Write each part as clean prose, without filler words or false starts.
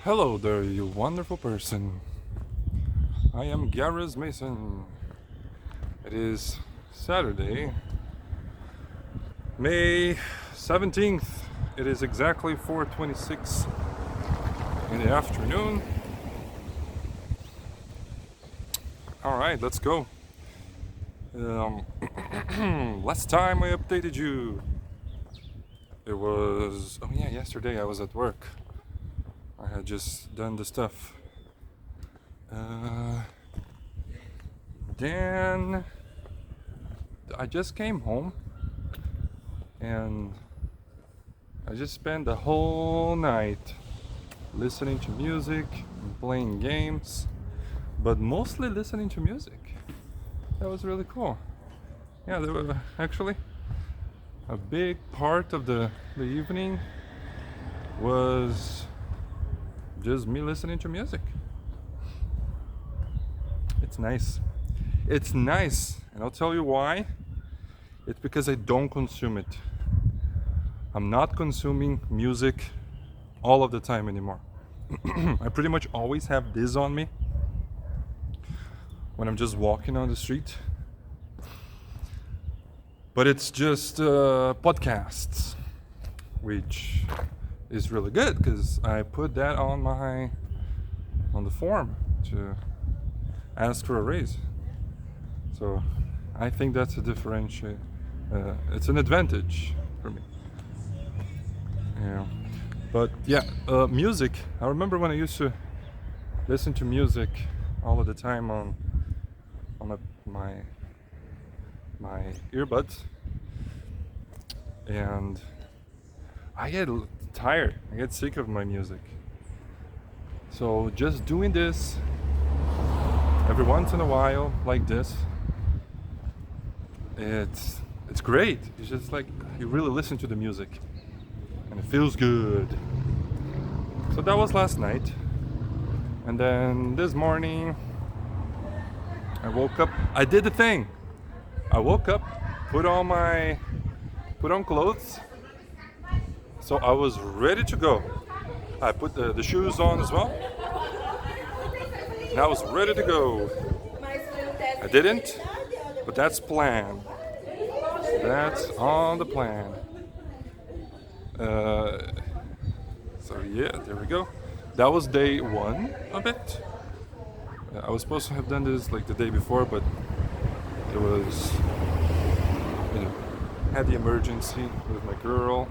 Hello there, you wonderful person. I am Gareth Mason. It is Saturday, May 17th. It is exactly 4:26 in the afternoon. All right, let's go. Last time I updated you, it was, oh yeah, yesterday I was at work. I had just done the stuff. Then I just came home and I just spent the whole night listening to music and playing games, but mostly listening to music. That was really cool. Yeah, there was actually a big part of the evening was just me listening to music. It's nice. It's nice, and I'll tell you why. It's because I don't consume it. I'm not consuming music all of the time anymore. I pretty much always have this on me when I'm just walking on the street. But it's just podcasts, which is really good because I put that on the form to ask for a raise. So I think that's a differentiate. It's an advantage for me. Yeah. But yeah, music. I remember when I used to listen to music all of the time on my earbuds, and I get tired. I get sick of my music. So just doing this every once in a while, like this, it's great. It's just like you really listen to the music, and it feels good. So that was last night, and then this morning I woke up. I did the thing. I woke up, put on clothes, so I was ready to go. I put the shoes on as well, and I was ready to go. I didn't, but that's plan. That's on the plan. So yeah, there we go. That was day one of it. I was supposed to have done this like the day before, but it was, had the emergency with my girl,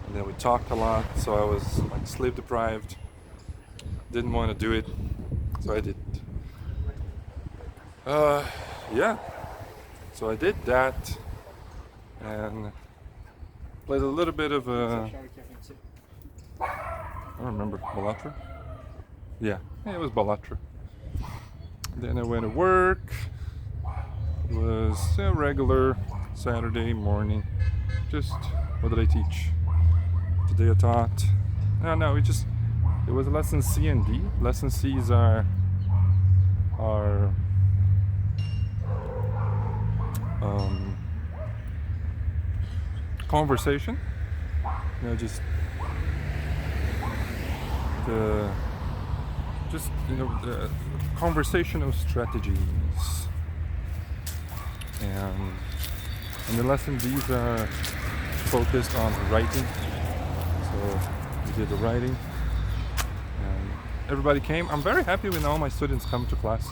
and then we talked a lot, so I was like sleep deprived. Didn't want to do it, so I didn't. Yeah. So I did that, and played a little bit of I don't remember, Baldur? Yeah, it was Baldur. Then I went to work. It was a regular Saturday morning. Just, what did I teach? Today I taught, no, it was lesson C and D. Lesson C's are conversation, just the the conversational strategies, and the lesson D's are focused on writing. So we did the writing, and everybody came. I'm very happy when all my students come to class.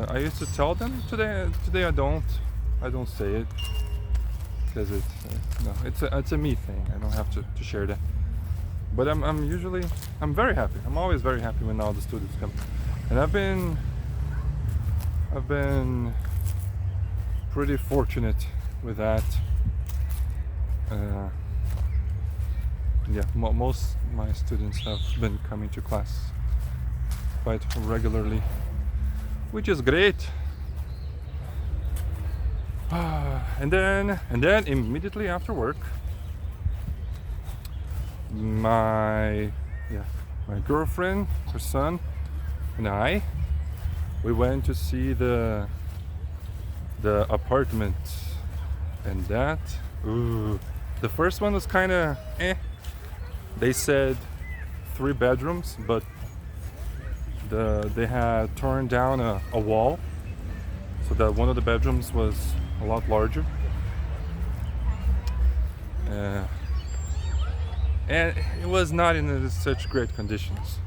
I used to tell them today I don't say it because it's a me thing. I don't have to share that. But I'm very happy. I'm always very happy when all the students come, and I've been pretty fortunate with that. Most of my students have been coming to class quite regularly, which is great. And then immediately after work, my girlfriend, her son, and we went to see the apartment, and the first one was kind of They said 3 bedrooms, but they had torn down a wall, so that one of the bedrooms was a lot larger. And it was not in such great conditions.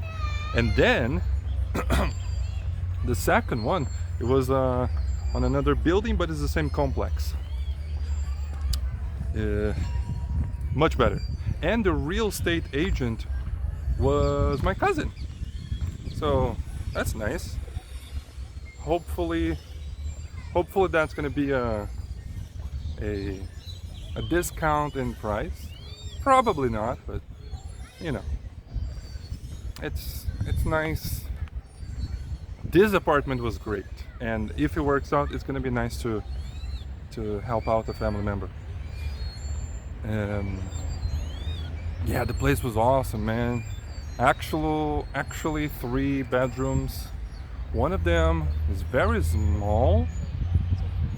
And then the second one, it was on another building, but it's the same complex. Much better. And the real estate agent was my cousin, so that's nice. Hopefully that's gonna be a discount in price. Probably not, but you know, it's nice. This apartment was great, and if it works out, it's gonna be nice to help out a family member. Yeah, the place was awesome, man. Actually 3 bedrooms. One of them is very small,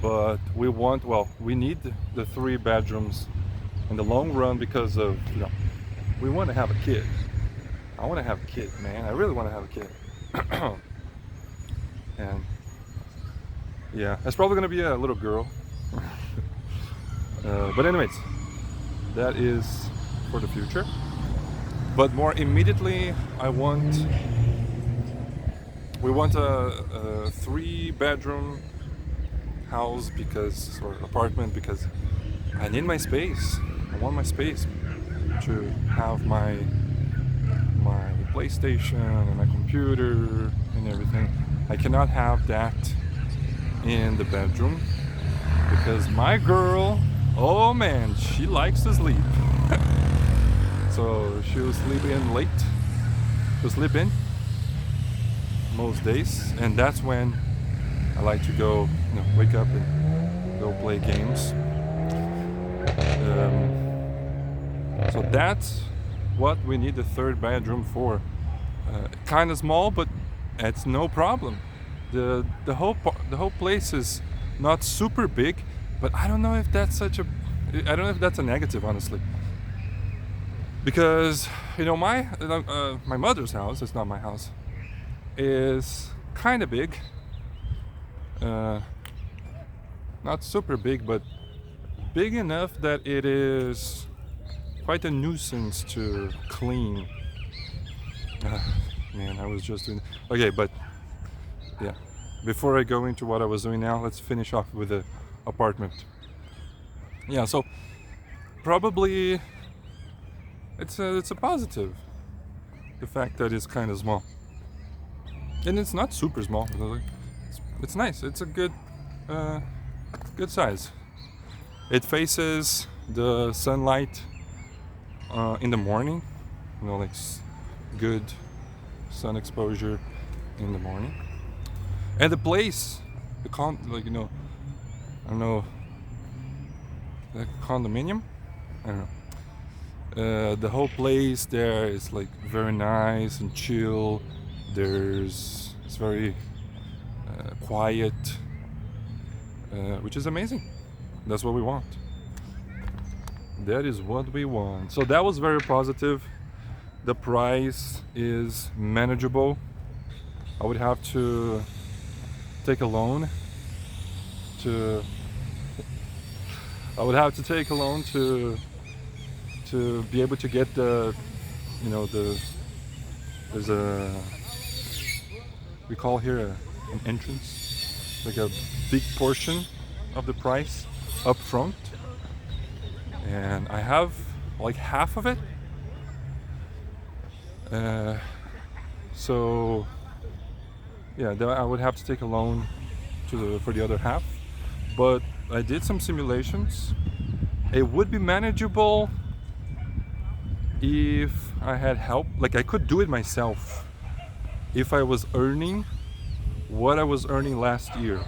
but we need the 3 bedrooms in the long run because of, we want to have a kid. I want to have a kid, man. I really want to have a kid. And yeah, it's probably gonna be a little girl. But anyways, that is for the future. But more immediately, we want a 3 bedroom house or apartment, because I need my space. I want my space to have my PlayStation and my computer and everything. I cannot have that in the bedroom because my girl, oh man, she likes to sleep. So she was sleeping late. She'll sleep in most days, and that's when I like to go, wake up and go play games. So that's what we need the 3rd bedroom for. Kind of small, but it's no problem. The whole place is not super big, but I don't know if that's a negative, honestly. Because my mother's house, it's not my house, is kind of big. Not super big, but big enough that it is quite a nuisance to clean. Man, I was just doing... Okay, but yeah. Before I go into what I was doing now, let's finish off with the apartment. Yeah, so probably it's a positive, the fact that it's kind of small. And it's not super small. It's nice. It's a good size. It faces the sunlight in the morning, good sun exposure in the morning. And the place, I don't know, the condominium? I don't know. The whole place there is very nice and chill. It's very quiet, which is amazing. That's what we want. That is what we want. So that was very positive. The price is manageable. I would have to take a loan to be able to get there's we call here an entrance, like a big portion of the price up front, and I have half of it. So yeah, I would have to take a loan for the other half. But I did some simulations. It would be manageable if I had help. I could do it myself if I was earning what I was earning last year.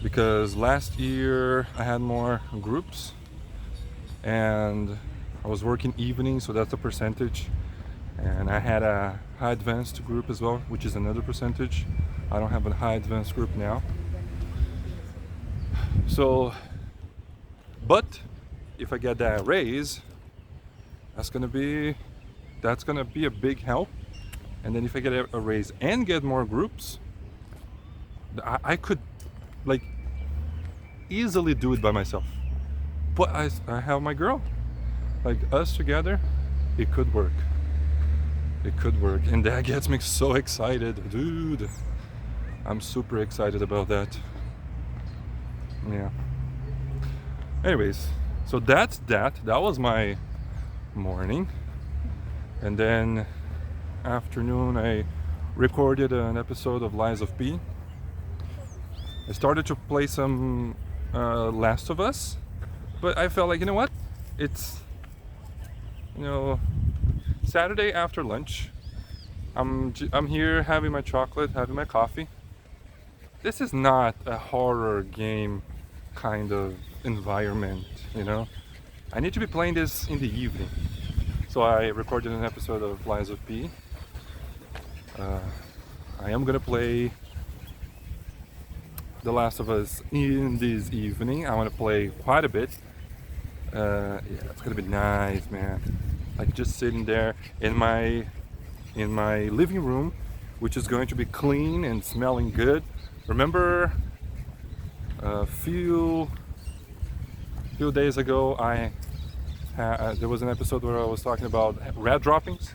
Because last year I had more groups and I was working evenings, so that's a percentage. And I had a high advanced group as well, which is another percentage. I don't have a high advanced group now. So, but if I get that raise, that's gonna be that's gonna be a big help. And then if I get a raise and get more groups, I could like easily do it by myself. But I have my girl. Like us together, it could work. It could work. And that gets me so excited, dude. I'm super excited about that. Yeah. Anyways, so that's that. That was my morning. And then afternoon I recorded an episode of Lies of P. I started to play some Last of Us, but I felt like, you know what? It's, you know, Saturday after lunch. I'm here having my chocolate, having my coffee. This is not a horror game kind of environment, you know? I need to be playing this in the evening. So I recorded an episode of Lies of P. I am gonna play The Last of Us in this evening. I want to play quite a bit. Yeah, it's gonna be nice, man. Like just sitting there in my living room, which is going to be clean and smelling good. Remember a few days ago there was an episode where I was talking about rat droppings.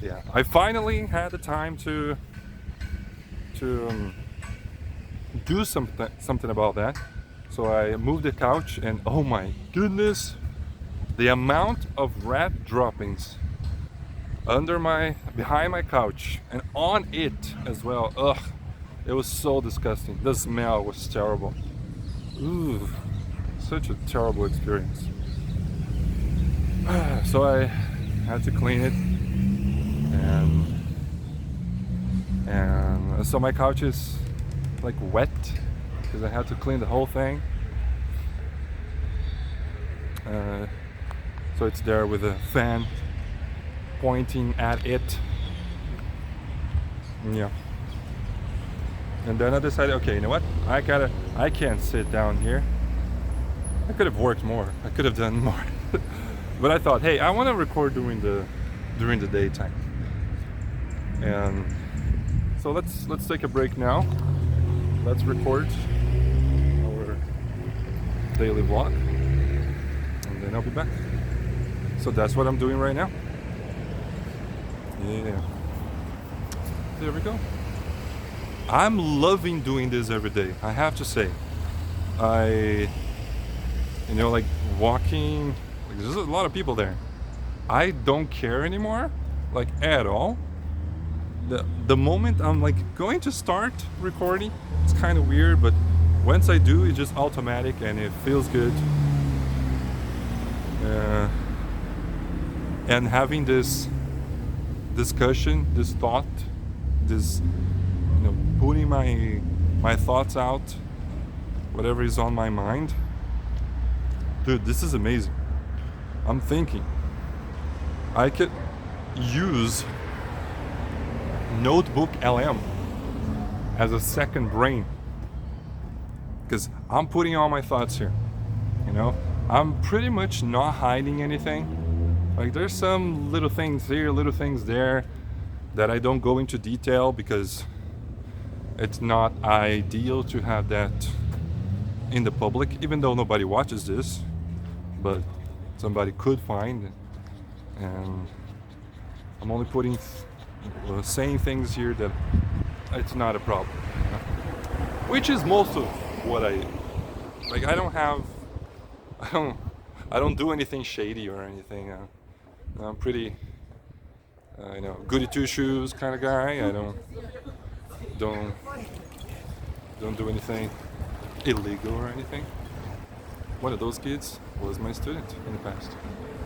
Yeah, I finally had the time to do something about that. So I moved the couch, and oh my goodness, the amount of rat droppings behind my couch and on it as well. Ugh, it was so disgusting. The smell was terrible. Ooh, such a terrible experience. So I had to clean it, and so my couch is like wet because I had to clean the whole thing. So it's there with a fan pointing at it. Yeah. And then I decided, okay, you know what? I can't sit down here. I could have worked more. I could have done more. But I thought, hey, I want to record during the daytime. And so let's take a break now. Let's record our daily vlog, and then I'll be back. So that's what I'm doing right now. Yeah. There we go. I'm loving doing this every day, I have to say. Like walking, like there's a lot of people there. I don't care anymore, like at all. The moment I'm like going to start recording, it's kind of weird, but once I do, it's just automatic and it feels good. And having this discussion, this thought, this, putting my thoughts out, whatever is on my mind. Dude, this is amazing. I'm thinking I could use NotebookLM as a second brain, because I'm putting all my thoughts here. I'm pretty much not hiding anything. Like there's some little things here, little things there that I don't go into detail because it's not ideal to have that in the public, even though nobody watches this, but somebody could find, and I'm only saying things here that it's not a problem, which is most of what I like. I don't do anything shady or anything. I'm pretty goody two shoes kind of guy. I don't do anything illegal or anything. One of those kids was my student in the past,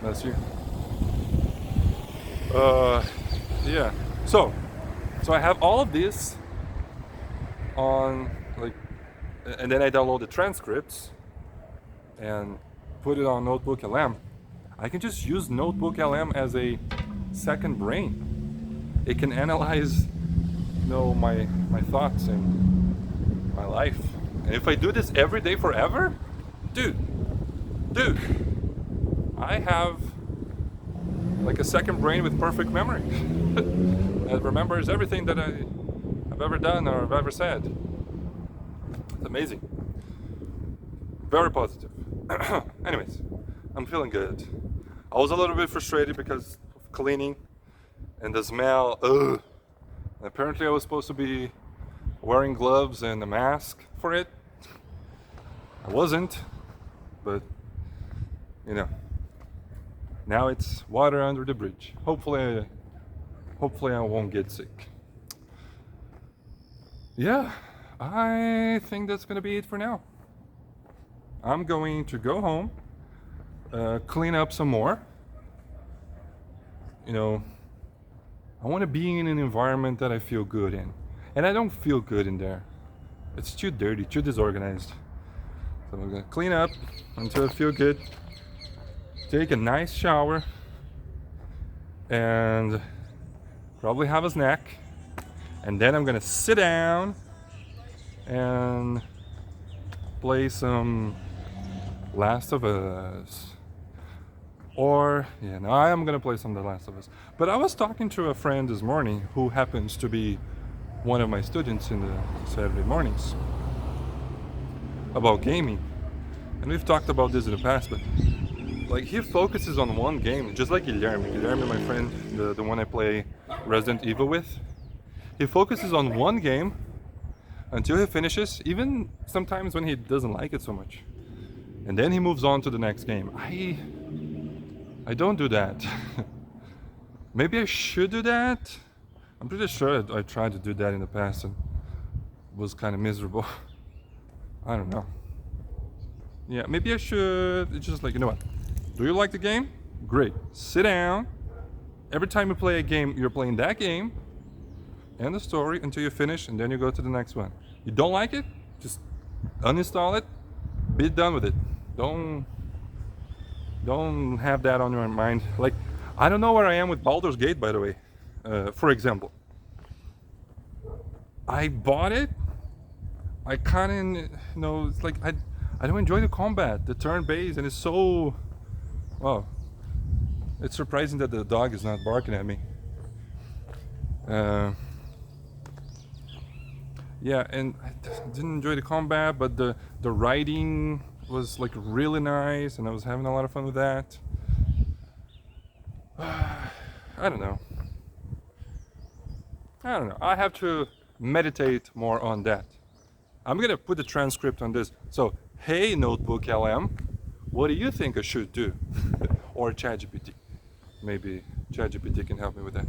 last year. Yeah. So I have all of this on and then I download the transcripts and put it on NotebookLM. I can just use NotebookLM as a second brain. It can analyze, my thoughts and my life. And if I do this every day dude, I have like a second brain with perfect memory. It remembers everything that I've ever done or I've ever said. It's amazing. Very positive. Anyways, I'm feeling good. I was a little bit frustrated because of cleaning and the smell. Ugh. Apparently I was supposed to be wearing gloves and a mask for it. I wasn't, but you know, now it's water under the bridge. Hopefully I won't get sick. Yeah, I think that's gonna be it for now. I'm going to go home, clean up some more. You know, I want to be in an environment that I feel good in. And I don't feel good in there. It's too dirty, too disorganized. So I'm gonna clean up until I feel good. Take a nice shower. And probably have a snack. And then I'm gonna sit down and play some Last of Us. Or, yeah, no, I am gonna play some The Last of Us. But I was talking to a friend this morning who happens to be one of my students in the Saturday mornings about gaming. And we've talked about this in the past, but like he focuses on one game, just like Guilherme, my friend, the one I play Resident Evil with. He focuses on one game until he finishes, even sometimes when he doesn't like it so much. And then he moves on to the next game. I don't do that. Maybe I should do that. I'm pretty sure I tried to do that in the past and was kind of miserable. I don't know. Yeah, maybe I should. It's just like, you know what? Do you like the game? Great. Sit down. Every time you play a game, you're playing that game and the story until you finish, and then you go to the next one. You don't like it? Just uninstall it. Be done with it. Don't have that on your mind. Like, I don't know where I am with Baldur's Gate, by the way. For example, I bought it. I kind of, you know, it's like I don't enjoy the combat, the turn-based, and it's so, well, it's surprising that the dog is not barking at me. Yeah, and I didn't enjoy the combat, but the writing was like really nice, and I was having a lot of fun with that. I don't know. I have to meditate more on that. I'm gonna put the transcript on this. So, hey NotebookLM, what do you think I should do? Or ChatGPT. Maybe ChatGPT can help me with that.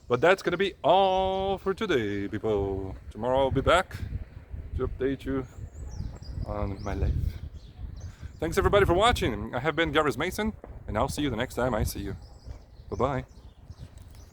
But that's gonna be all for today, people. Tomorrow I'll be back to update you on my life. Thanks everybody for watching. I have been Gareth Mason, and I'll see you the next time I see you. Bye-bye.